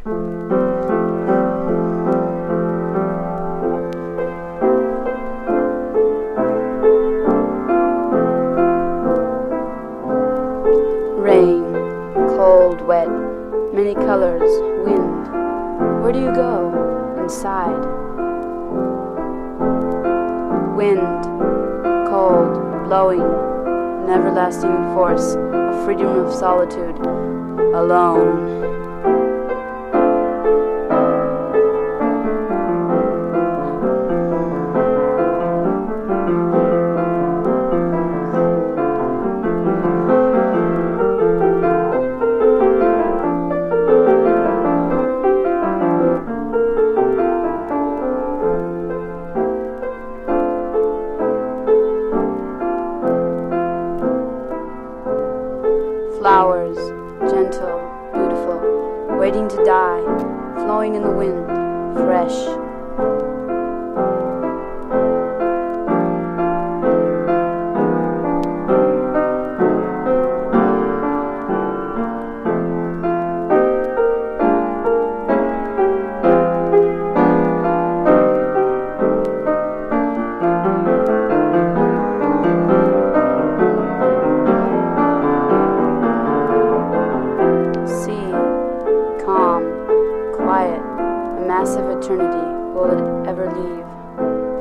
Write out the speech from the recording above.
Rain, cold, wet, many colors, wind. Where do you go? Inside. Wind, cold, blowing, an everlasting force, a freedom of solitude, alone. Flowers, gentle, beautiful, waiting to die, flowing in the wind, fresh. Quiet, a massive eternity, will it ever leave?